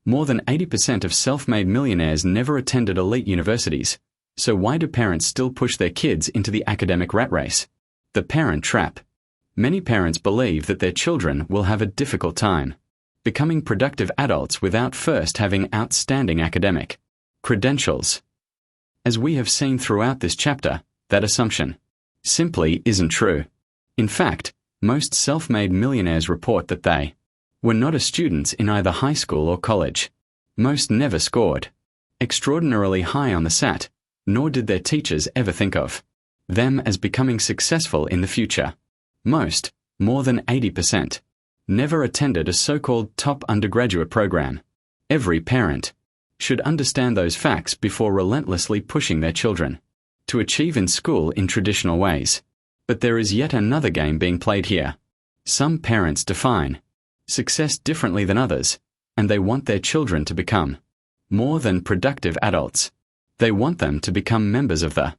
More than 80% of self-made millionaires never attended elite universities. So why do parents still push their kids into the academic rat race? The parent trap. Many parents believe that their children will have a difficult time becoming productive adults without first having outstanding academic credentials. As we have seen throughout this chapter, that assumption simply isn't true. In fact, most self-made millionaires report that they were not students in either high school or college. Most never scored extraordinarily high on the SAT, nor did their teachers ever think of them as becoming successful in the future. Most, more than 80%, never attended a so-called top undergraduate program. Every parent should understand those facts before relentlessly pushing their children to achieve in school in traditional ways. But there is yet another game being played here. Some parents define success differently than others, and they want their children to become more than productive adults. They want them to become members of the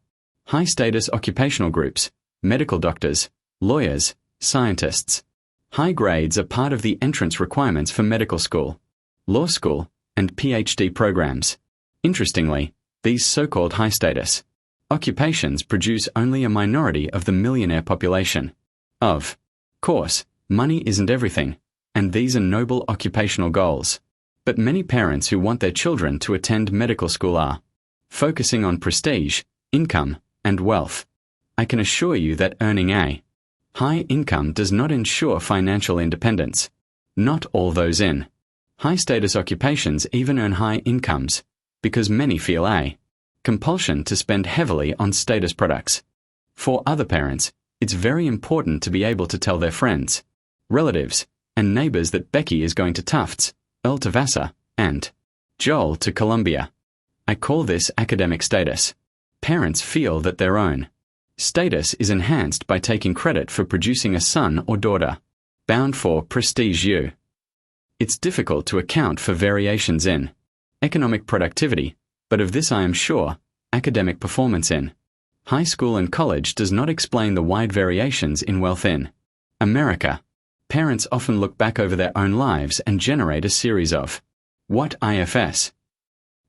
high-status occupational groups, medical doctors, lawyers, scientists. High grades are part of the entrance requirements for medical school, law school, and PhD programs. Interestingly, these so-called high-status occupations produce only a minority of the millionaire population. Of course, money isn't everything, and these are noble occupational goals. But many parents who want their children to attend medical school are focusing on prestige, income, and wealth. I can assure you that earning a high income does not ensure financial independence. Not all those in high-status occupations even earn high incomes, because many feel a compulsion to spend heavily on status products. For other parents, it's very important to be able to tell their friends, relatives, and neighbors that Becky is going to Tufts, Earl to Vassar, and Joel to Columbia. I call this academic status. Parents feel that their own status is enhanced by taking credit for producing a son or daughter bound for prestige you. It's difficult to account for variations in economic productivity, but of this I am sure, academic performance in high school and college does not explain the wide variations in wealth in America. Parents often look back over their own lives and generate a series of what ifs.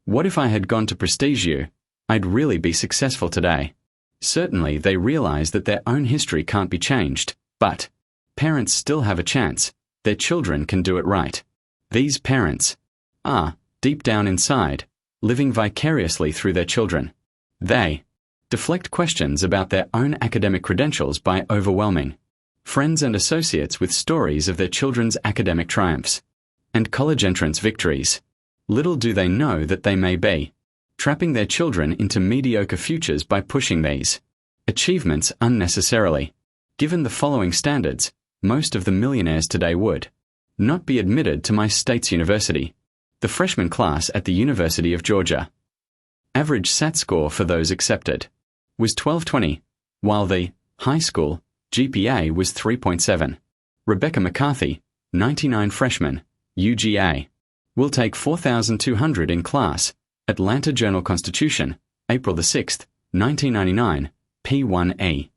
What if I had gone to prestige you? I'd really be successful today. Certainly they realize that their own history can't be changed, but parents still have a chance. Their children can do it right. These parents are, deep down inside, living vicariously through their children. They deflect questions about their own academic credentials by overwhelming friends and associates with stories of their children's academic triumphs and college entrance victories. Little do they know that they may be trapping their children into mediocre futures by pushing these achievements unnecessarily. Given the following standards, most of the millionaires today would not be admitted to my state's university, the freshman class at the University of Georgia. Average SAT score for those accepted was 1220, while the high school GPA was 3.7. Rebecca McCarthy, 99 freshman, UGA, will take 4,200 in class, Atlanta Journal-Constitution, April 6, 1999, P1E.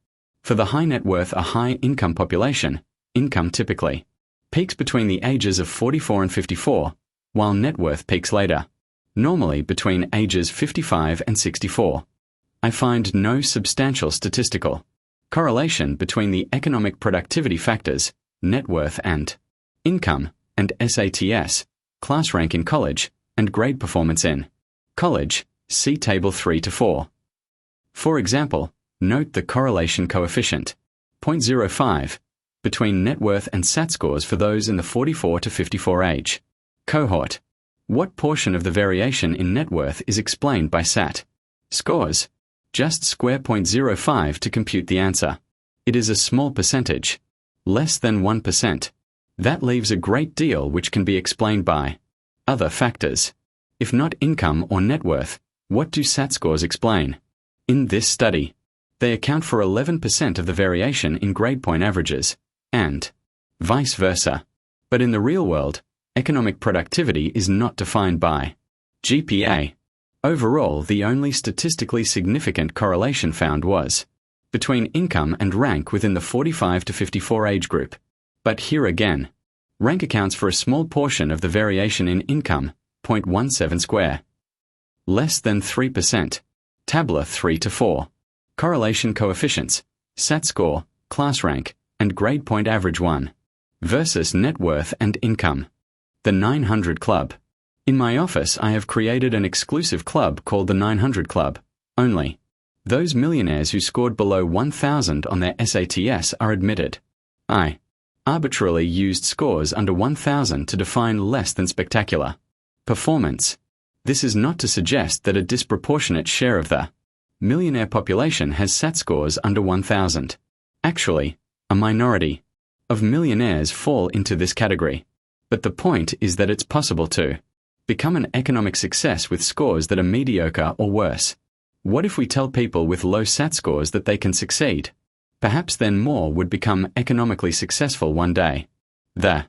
For the high net worth or high income population, income typically peaks between the ages of 44 and 54, while net worth peaks later, normally between ages 55 and 64. I find no substantial statistical correlation between the economic productivity factors, net worth and income, and SATs, class rank in college, and grade performance in college, see Table 3 to 4. For example, note the correlation coefficient, 0.05, between net worth and SAT scores for those in the 44 to 54 age cohort. What portion of the variation in net worth is explained by SAT scores? Just square 0.05 to compute the answer. It is a small percentage, less than 1%. That leaves a great deal which can be explained by other factors. If not income or net worth, what do SAT scores explain? In this study, they account for 11% of the variation in grade point averages, and vice versa. But in the real world, economic productivity is not defined by GPA. Overall, the only statistically significant correlation found was between income and rank within the 45 to 54 age group. But here again, rank accounts for a small portion of the variation in income, 0.17 square. Less than 3%. Tabla 3 to 4. Correlation coefficients, SAT score, class rank, and grade point average 1. Versus net worth and income. The 900 Club. In my office, I have created an exclusive club called the 900 Club. Only those millionaires who scored below 1,000 on their SATs are admitted. I arbitrarily used scores under 1,000 to define less than spectacular performance. This is not to suggest that a disproportionate share of the millionaire population has SAT scores under 1,000. Actually, a minority of millionaires fall into this category. But the point is that it's possible to become an economic success with scores that are mediocre or worse. What if we tell people with low SAT scores that they can succeed? Perhaps then more would become economically successful one day. The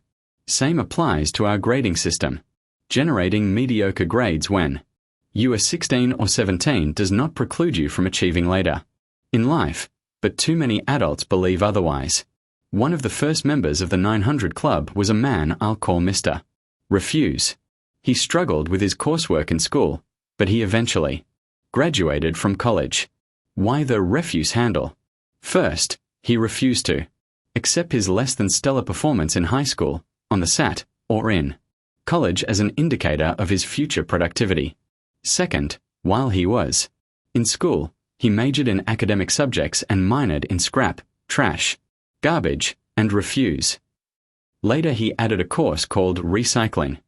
same applies to our grading system. Generating mediocre grades when you are 16 or 17 does not preclude you from achieving later in life, but too many adults believe otherwise. One of the first members of the 900 Club was a man I'll call Mr. Refuse. He struggled with his coursework in school, but he eventually graduated from college. Why the refuse handle? First, he refused to accept his less than stellar performance in high school, on the SAT, or in college as an indicator of his future productivity. Second, while he was in school, he majored in academic subjects and minored in scrap, trash, garbage, and refuse. Later he added a course called recycling.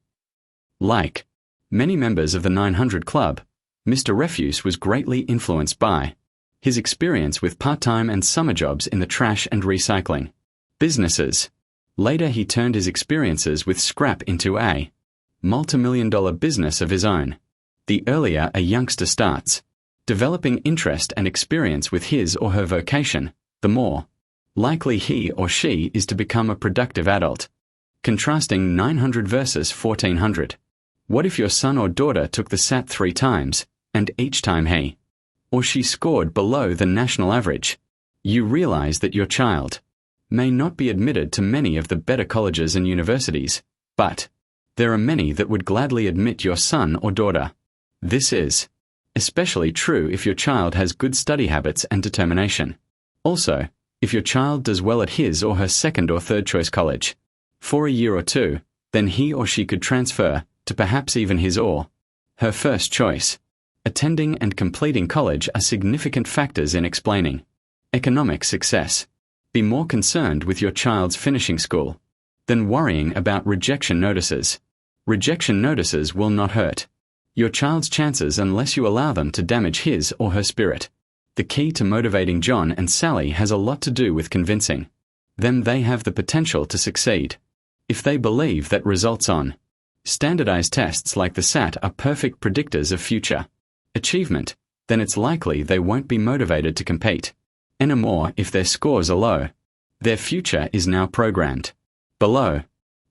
Like many members of the 900 Club, Mr. Refuse was greatly influenced by his experience with part-time and summer jobs in the trash and recycling businesses. Later he turned his experiences with scrap into a multi-million-dollar business of his own. The earlier a youngster starts developing interest and experience with his or her vocation, the more likely he or she is to become a productive adult. Contrasting 900 versus 1400. What if your son or daughter took the SAT 3 times, and each time he or she scored below the national average? You realize that your child may not be admitted to many of the better colleges and universities, but there are many that would gladly admit your son or daughter. This is especially true if your child has good study habits and determination. Also, if your child does well at his or her second or third choice college for a year or two, then he or she could transfer to perhaps even his or her first choice. Attending and completing college are significant factors in explaining economic success. Be more concerned with your child's finishing school than worrying about rejection notices. Rejection notices will not hurt your child's chances unless you allow them to damage his or her spirit. The key to motivating John and Sally has a lot to do with convincing them they have the potential to succeed. If they believe that results on standardized tests like the SAT are perfect predictors of future achievement, then it's likely they won't be motivated to compete anymore if their scores are low. Their future is now programmed below.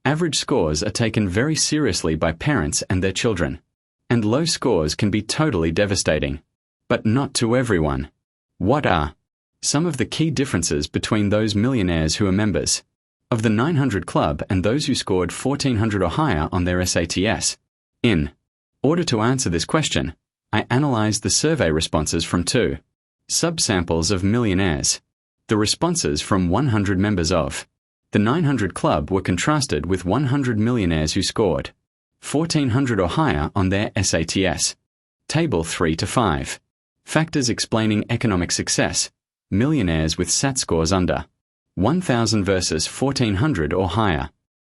Average scores are taken very seriously by parents and their children, and low scores can be totally devastating. But not to everyone. What are some of the key differences between those millionaires who are members of the 900 Club and those who scored 1400 or higher on their SATs? In order to answer this question, I analyzed the survey responses from 2 subsamples of millionaires. The responses from 100 members of the 900 Club were contrasted with 100 millionaires who scored 1400 or higher on their SATs. Table 3 to 5. Factors explaining economic success. Millionaires with SAT scores under 1,000 versus 1,400 or higher.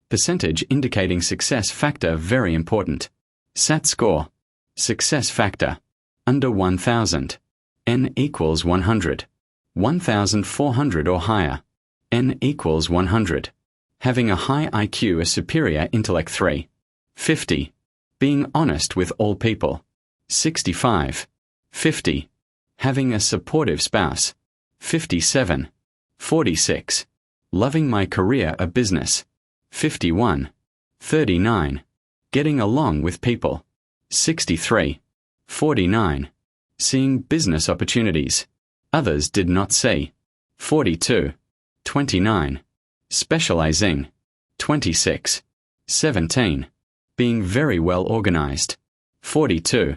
Percentage indicating success factor very important. SAT score. Success factor. Under 1,000. N equals 100. 1,400 or higher. N equals 100. Having a high IQ, a superior intellect 3. 50. Being honest with all people. 65. 50. Having a supportive spouse. 57. 46. Loving my career or business. 51. 39. Getting along with people. 63. 49. Seeing business opportunities others did not see. 42. 29. Specializing. 26. 17. being very well organized. 42.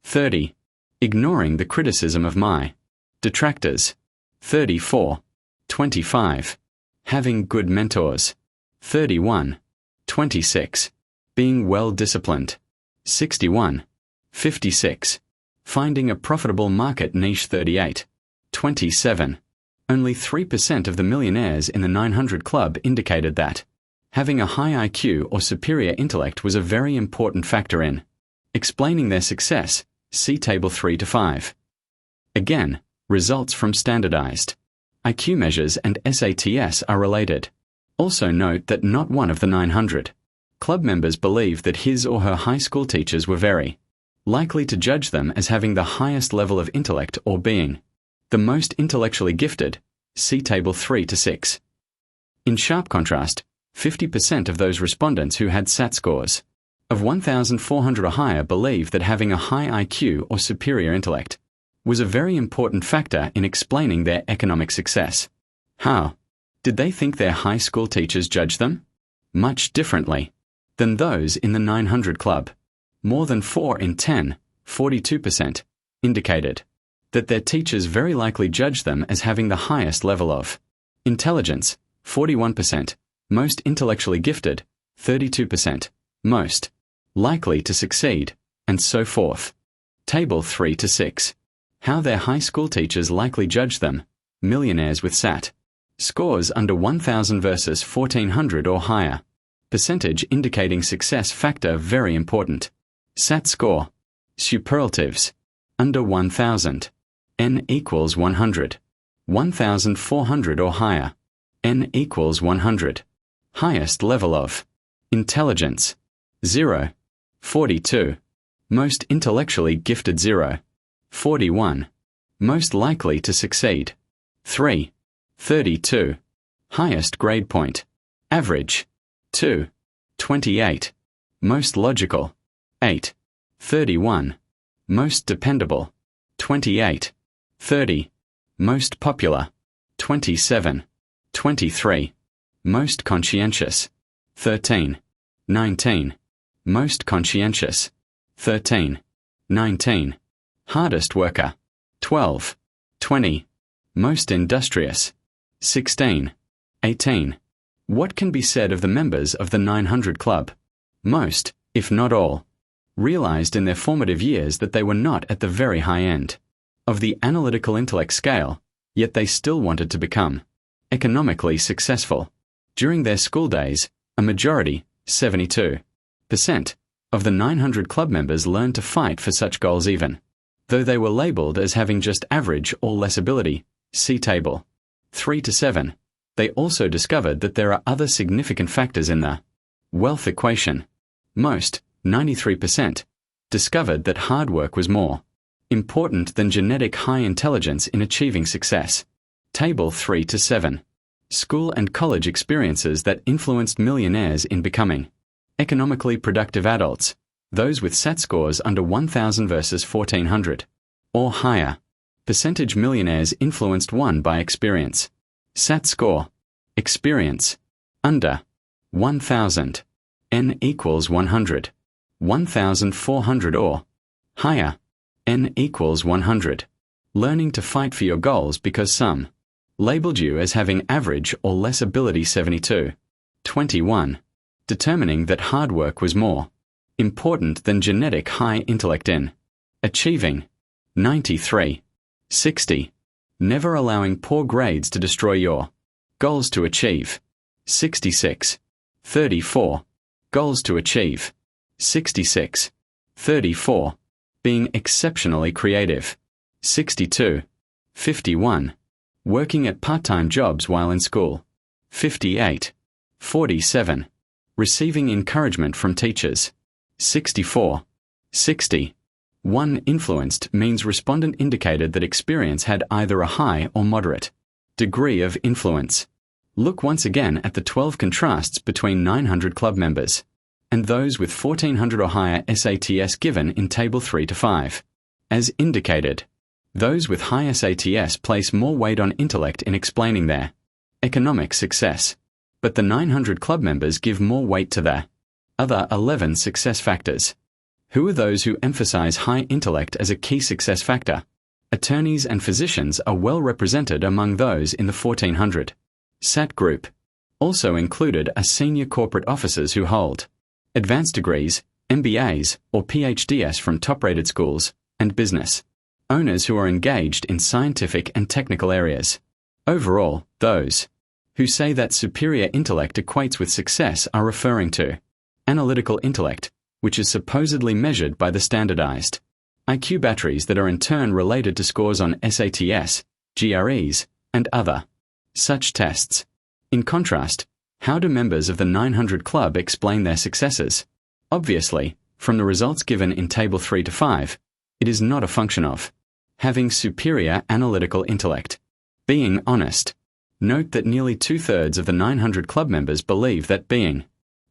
30. Ignoring the criticism of my detractors. 34. 25. Having good mentors. 31. 26. Being well disciplined. 61. 56. Finding a profitable market niche. 38. 27. Only 3% of the millionaires in the 900 Club indicated that having a high IQ or superior intellect was a very important factor in explaining their success. See Table 3 to 5. Again, results from standardized IQ measures and SATs are related. Also note that not one of the 900 Club members believed that his or her high school teachers were very likely to judge them as having the highest level of intellect or being the most intellectually gifted. See Table 3 to 6. In sharp contrast, 50% of those respondents who had SAT scores of 1,400 or higher believed that having a high IQ or superior intellect was a very important factor in explaining their economic success. How did they think their high school teachers judged them? Much differently than those in the 900 Club. More than 4 in 10, 42%, indicated that their teachers very likely judged them as having the highest level of intelligence. 41%, most intellectually gifted. 32%, most likely to succeed, and so forth. Table 3 to 6. How their high school teachers likely judged them. Millionaires with SAT scores under 1,000 versus 1,400 or higher. Percentage indicating success factor very important. SAT score. Superlatives. Under 1,000. N equals 100. 1,400 or higher. N equals 100. Highest level of intelligence. 0. 42. Most intellectually gifted. 0. 41. Most likely to succeed. 3. 32. Highest grade point. Average. 2. 28. Most logical. 8. 31. Most dependable. 28. 30. Most popular. 27. 23. Most conscientious. 13. 19. Most conscientious. 13. 19. Hardest worker. 12. 20. Most industrious. 16. 18. What can be said of the members of the 900 Club? Most, if not all, realized in their formative years that they were not at the very high end of the analytical intellect scale, yet they still wanted to become economically successful. During their school days, a majority, 72%, of the 900 Club members learned to fight for such goals even though they were labeled as having just average or less ability. See Table 3 to 7. They also discovered that there are other significant factors in the wealth equation. Most, 93%, discovered that hard work was more important than genetic high intelligence in achieving success. Table 3 to 7. School and college experiences that influenced millionaires in becoming economically productive adults. Those with SAT scores under 1,000 versus 1,400 or higher. Percentage millionaires influenced 1 by experience. SAT score. Experience. Under 1,000. N equals 100. 1,400 or higher. N equals 100. Learning to fight for your goals because some labeled you as having average or less ability. 72. 21. Determining that hard work was more important than genetic high intellect in achieving. 93. 60. Never allowing poor grades to destroy your goals to achieve. 66. 34. Goals to achieve. 66. 34. Being exceptionally creative. 62. 51. Working at part-time jobs while in school. 58. 47. Receiving encouragement from teachers. 64. 60. 1 influenced means respondent indicated that experience had either a high or moderate degree of influence. Look once again at the 12 contrasts between 900 Club members and those with 1,400 or higher SATs given in Table 3 to 5. As indicated, those with high SATs place more weight on intellect in explaining their economic success, but the 900 Club members give more weight to their Other 11 success factors. Who are those who emphasize high intellect as a key success factor? Attorneys and physicians are well represented among those in the 1400. SAT group. Also included are senior corporate officers who hold advanced degrees, MBAs, or PhDs from top-rated schools, and business owners who are engaged in scientific and technical areas. Overall, those who say that superior intellect equates with success are referring to analytical intellect, which is supposedly measured by the standardized IQ batteries that are in turn related to scores on SATs, GREs, and other such tests. In contrast, how do members of the 900 Club explain their successes? Obviously, from the results given in Table 3 to 5, it is not a function of having superior analytical intellect. Being honest. Note that nearly 2/3 of the 900 Club members believe that being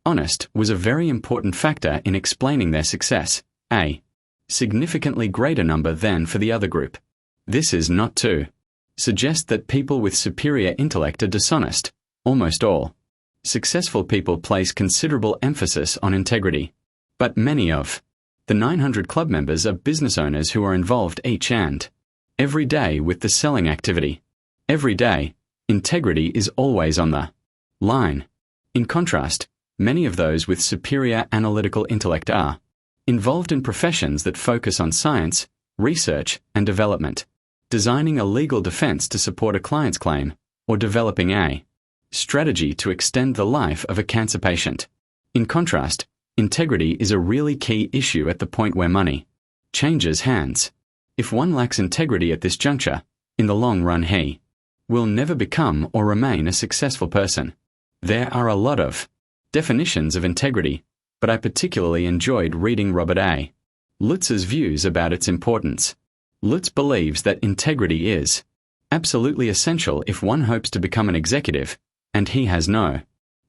honest was a very important factor in explaining their success, a significantly greater number than for the other group. This is not to suggest that people with superior intellect are dishonest. Almost all successful people place considerable emphasis on integrity. But many of the 900 Club members are business owners who are involved each and every day with the selling activity. Every day, integrity is always on the line. In contrast, many of those with superior analytical intellect are involved in professions that focus on science, research, and development, designing a legal defense to support a client's claim, or developing a strategy to extend the life of a cancer patient. In contrast, integrity is a really key issue at the point where money changes hands. If one lacks integrity at this juncture, in the long run he will never become or remain a successful person. There are a lot of definitions of integrity, but I particularly enjoyed reading Robert A. Lutz's views about its importance. Lutz believes that integrity is absolutely essential if one hopes to become an executive, and he has no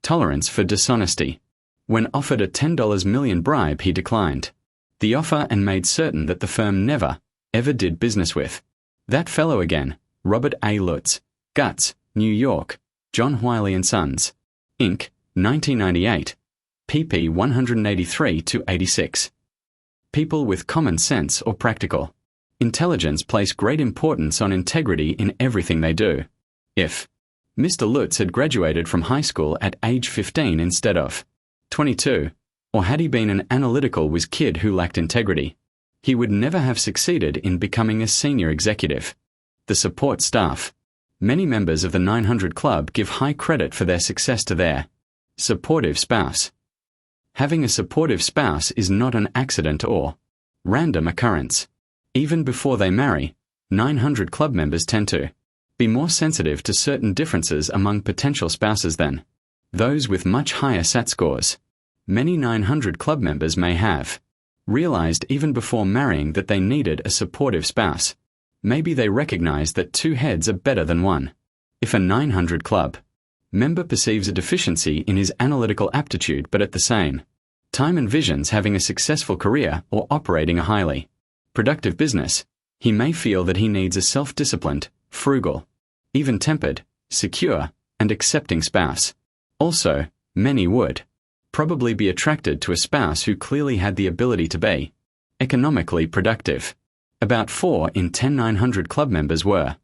tolerance for dishonesty. When offered a $10 million bribe, he declined the offer and made certain that the firm never, ever did business with that fellow again. Robert A. Lutz, Guts, New York, John Wiley & Sons, Inc., 1998, pp. 183-86. People with common sense or practical intelligence place great importance on integrity in everything they do. If Mr. Lutz had graduated from high school at age 15 instead of 22, or had he been an analytical whiz kid who lacked integrity, he would never have succeeded in becoming a senior executive. The support staff. Many members of the 900 Club give high credit for their success to their supportive spouse. Having a supportive spouse is not an accident or random occurrence. Even before they marry, 900 Club members tend to be more sensitive to certain differences among potential spouses than those with much higher SAT scores. Many 900 Club members may have realized even before marrying that they needed a supportive spouse. Maybe they recognize that two heads are better than one. If a 900 Club member perceives a deficiency in his analytical aptitude but at the same time envisions having a successful career or operating a highly productive business, he may feel that he needs a self-disciplined, frugal, even-tempered, secure, and accepting spouse. Also, many would probably be attracted to a spouse who clearly had the ability to be economically productive. About 4 in 10 900 Club members were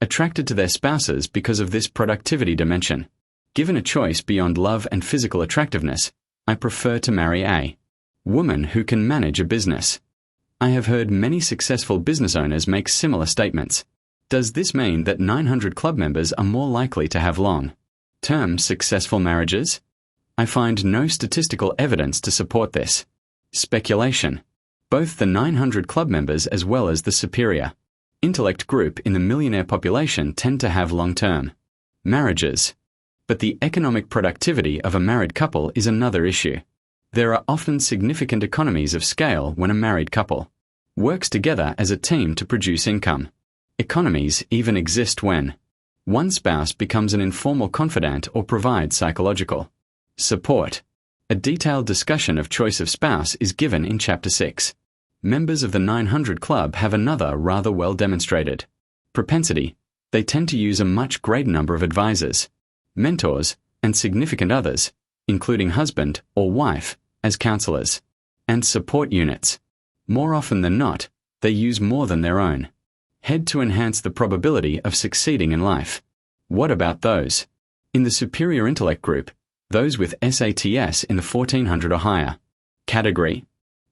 attracted to their spouses because of this productivity dimension. Given a choice beyond love and physical attractiveness, I prefer to marry a woman who can manage a business. I have heard many successful business owners make similar statements. Does this mean that 900 Club members are more likely to have long-term successful marriages? I find no statistical evidence to support this. Speculation. Both the 900 Club members as well as the superior intellect group in the millionaire population tend to have long-term marriages. But the economic productivity of a married couple is another issue. There are often significant economies of scale when a married couple works together as a team to produce income. Economies even exist when one spouse becomes an informal confidant or provides psychological support. A detailed discussion of choice of spouse is given in Chapter 6. Members of the 900 Club have another rather well demonstrated propensity. They tend to use a much greater number of advisors, mentors, and significant others, including husband or wife, as counselors, and support units. More often than not, they use more than their own head to enhance the probability of succeeding in life. What about those in the superior intellect group, those with SATs in the 1400 or higher category?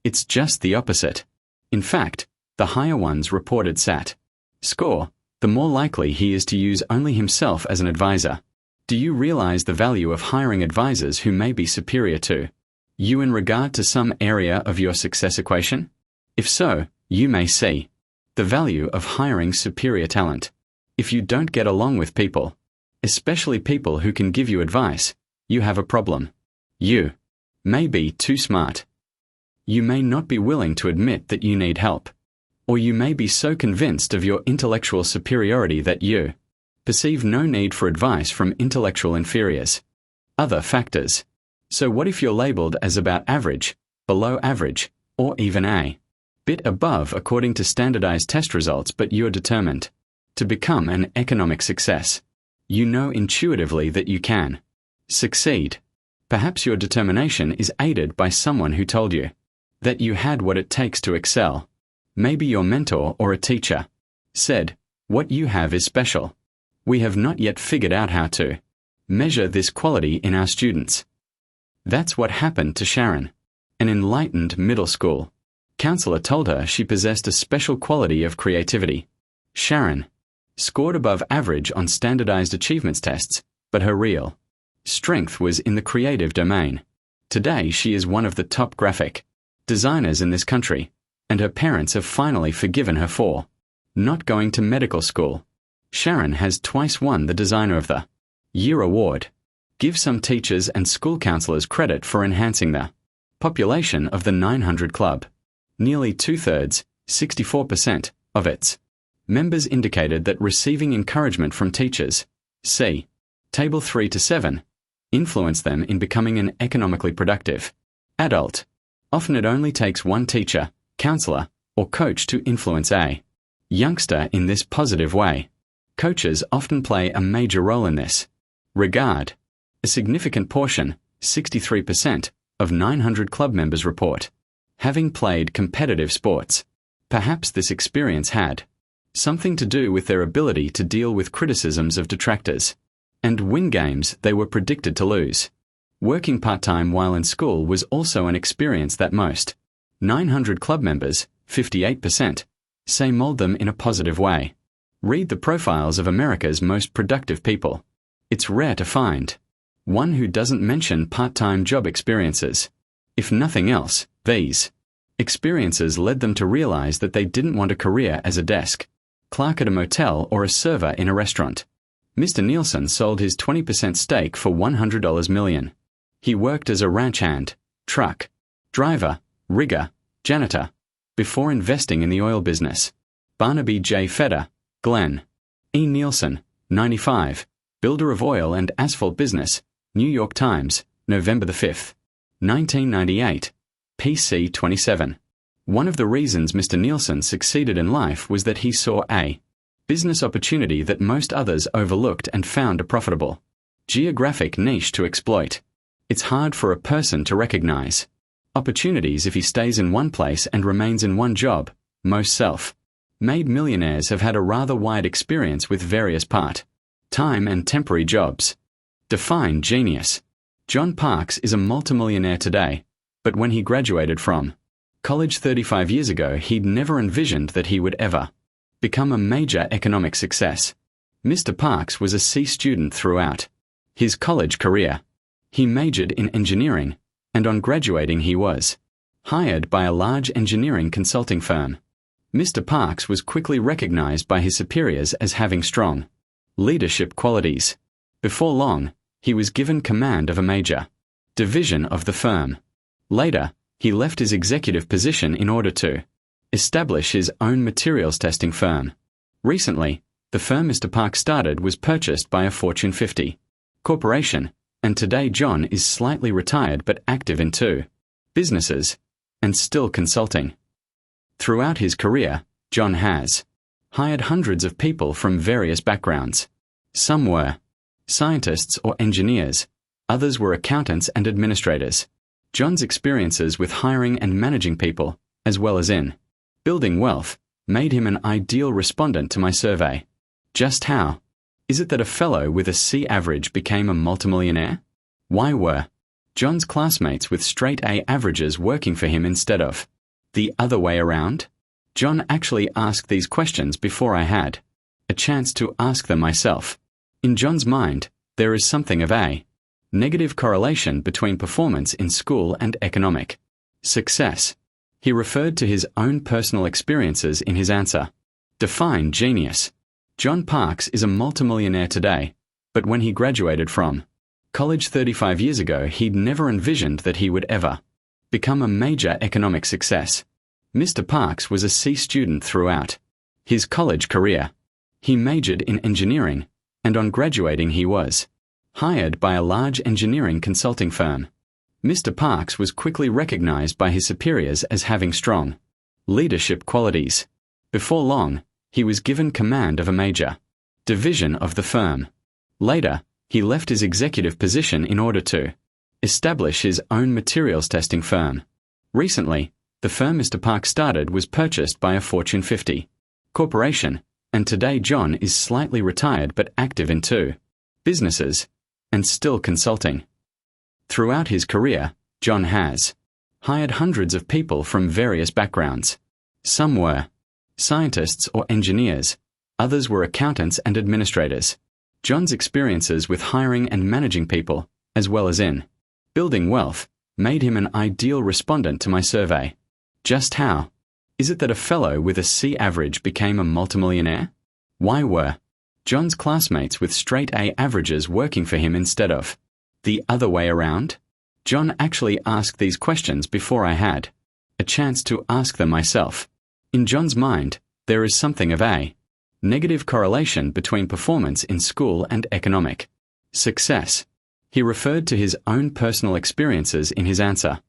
It's just the opposite. In fact, the higher ones reported SAT score, the more likely he is to use only himself as an advisor. Do you realize the value of hiring advisors who may be superior to you in regard to some area of your success equation? If so, you may see the value of hiring superior talent. If you don't get along with people, especially people who can give you advice, you have a problem. You may be too smart. You may not be willing to admit that you need help. Or you may be so convinced of your intellectual superiority that you perceive no need for advice from intellectual inferiors. Other factors. So what if you're labeled as about average, below average, or even a bit above according to standardized test results, but you're determined to become an economic success? You know intuitively that you can succeed. Perhaps your determination is aided by someone who told you that you had what it takes to excel. Maybe your mentor or a teacher said, "What you have is special." We have not yet figured out how to measure this quality in our students. That's what happened to Sharon. An enlightened middle school counselor told her she possessed a special quality of creativity. Sharon scored above average on standardized achievements tests, but her real strength was in the creative domain. Today she is one of the top graphic designers in this country, and her parents have finally forgiven her for not going to medical school. Sharon has twice won the Designer of the Year award. Give some teachers and school counselors credit for enhancing the population of the 900 Club. Nearly two-thirds, 64%, of its members indicated that receiving encouragement from teachers, see Table 3 to 7, influenced them in becoming an economically productive adult. Often it only takes one teacher, counselor, or coach to influence a youngster in this positive way. Coaches often play a major role in this regard. A significant portion, 63%, of 900 Club members report having played competitive sports. Perhaps this experience had something to do with their ability to deal with criticisms of detractors and win games they were predicted to lose. Working part-time while in school was also an experience that most 900 Club members, 58%, say mold them in a positive way. Read the profiles of America's most productive people. It's rare to find one who doesn't mention part-time job experiences. If nothing else, these experiences led them to realize that they didn't want a career as a desk clerk at a motel or a server in a restaurant. Mr. Nielsen sold his 20% stake for $100 million. He worked as a ranch hand, truck driver, rigger, janitor, before investing in the oil business. Barnaby J. Feder, Glenn E. Nielsen, 95, builder of oil and asphalt business, New York Times, November 5, 1998, PC 27. One of the reasons Mr. Nielsen succeeded in life was that he saw a business opportunity that most others overlooked and found a profitable geographic niche to exploit. It's hard for a person to recognize opportunities if he stays in one place and remains in one job. Most self-made millionaires have had a rather wide experience with various part-time and temporary jobs. Define genius. John Parks is a multimillionaire today, but when he graduated from college 35 years ago, he'd never envisioned that he would ever become a major economic success. Mr. Parks was a C student throughout his college career. He majored in engineering, and on graduating he was hired by a large engineering consulting firm. Mr. Parks was quickly recognized by his superiors as having strong leadership qualities. Before long, he was given command of a major division of the firm. Later, he left his executive position in order to establish his own materials testing firm. Recently, the firm Mr. Parks started was purchased by a Fortune 50 corporation, and today John is slightly retired but active in two businesses and still consulting. Throughout his career, John has hired hundreds of people from various backgrounds. Some were scientists or engineers, others were accountants and administrators. John's experiences with hiring and managing people, as well as in building wealth, made him an ideal respondent to my survey. Just how is it that a fellow with a C average became a multimillionaire? Why were John's classmates with straight A averages working for him instead of the other way around? John actually asked these questions before I had a chance to ask them myself. In John's mind, there is something of a negative correlation between performance in school and economic success. He referred to his own personal experiences in his answer. Define genius. John Parks is a multimillionaire today, but when he graduated from college 35 years ago, he'd never envisioned that he would ever become a major economic success. Mr. Parks was a C student throughout his college career. He majored in engineering, and on graduating he was hired by a large engineering consulting firm. Mr. Parks was quickly recognized by his superiors as having strong leadership qualities. Before long, he was given command of a major division of the firm. Later, he left his executive position in order to establish his own materials testing firm. Recently, the firm Mr. Parks started was purchased by a Fortune 50 corporation, and today John is slightly retired but active in two businesses and still consulting. Throughout his career, John has hired hundreds of people from various backgrounds. Some were scientists or engineers, others were accountants and administrators. John's experiences with hiring and managing people, as well as in building wealth, made him an ideal respondent to my survey. Just how is it that a fellow with a C average became a multimillionaire? Why were John's classmates with straight A averages working for him instead of the other way around? John actually asked these questions before I had a chance to ask them myself. In John's mind, there is something of a negative correlation between performance in school and economic success. He referred to his own personal experiences in his answer.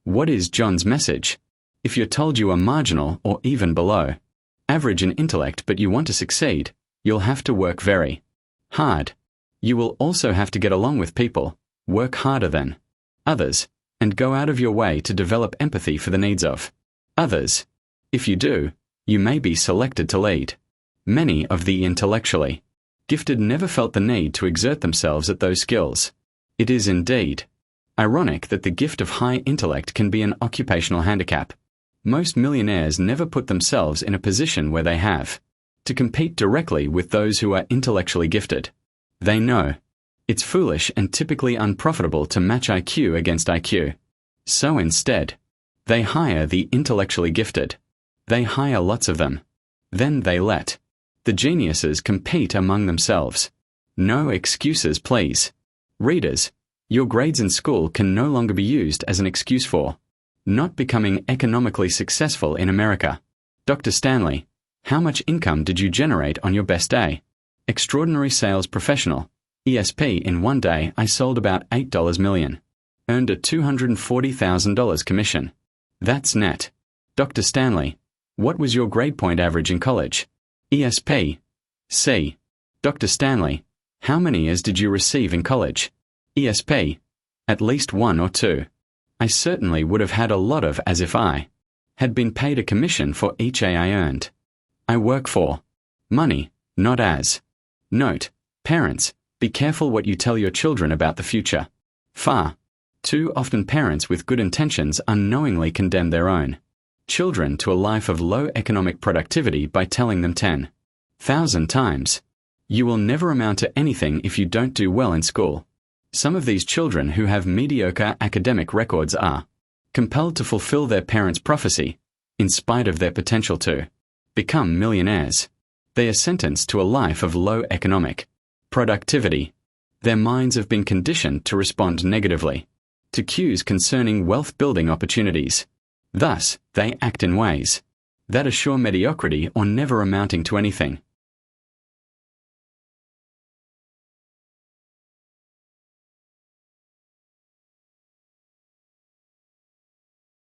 What is John's message? If you're told you are marginal or even below average in intellect but you want to succeed, you'll have to work very hard. You will also have to get along with people, work harder than others, and go out of your way to develop empathy for the needs of others. If you do, you may be selected to lead. Many of the intellectually gifted never felt the need to exert themselves at those skills. It is indeed ironic that the gift of high intellect can be an occupational handicap. Most millionaires never put themselves in a position where they have to compete directly with those who are intellectually gifted. They know it's foolish and typically unprofitable to match IQ against IQ. So instead, they hire the intellectually gifted. They hire lots of them. Then they let the geniuses compete among themselves. No excuses, please. Readers, your grades in school can no longer be used as an excuse for not becoming economically successful in America. Dr. Stanley, how much income did you generate on your best day? Extraordinary sales professional. ESP, in one day I sold about $8 million. Earned a $240,000 commission. That's net. Dr. Stanley, what was your grade point average in college? ESP. C. Dr. Stanley, how many A's did you receive in college? ESP. At least one or two. I certainly would have had a lot of as if I had been paid a commission for each A I earned. I work for money, not as. Note, parents, be careful what you tell your children about the future. Far too often parents with good intentions unknowingly condemn their own children to a life of low economic productivity by telling them 10,000 times, "You will never amount to anything if you don't do well in school." Some of these children who have mediocre academic records are compelled to fulfill their parents' prophecy, in spite of their potential to become millionaires. They are sentenced to a life of low economic productivity. Their minds have been conditioned to respond negatively to cues concerning wealth-building opportunities. Thus, they act in ways that assure mediocrity or never amounting to anything.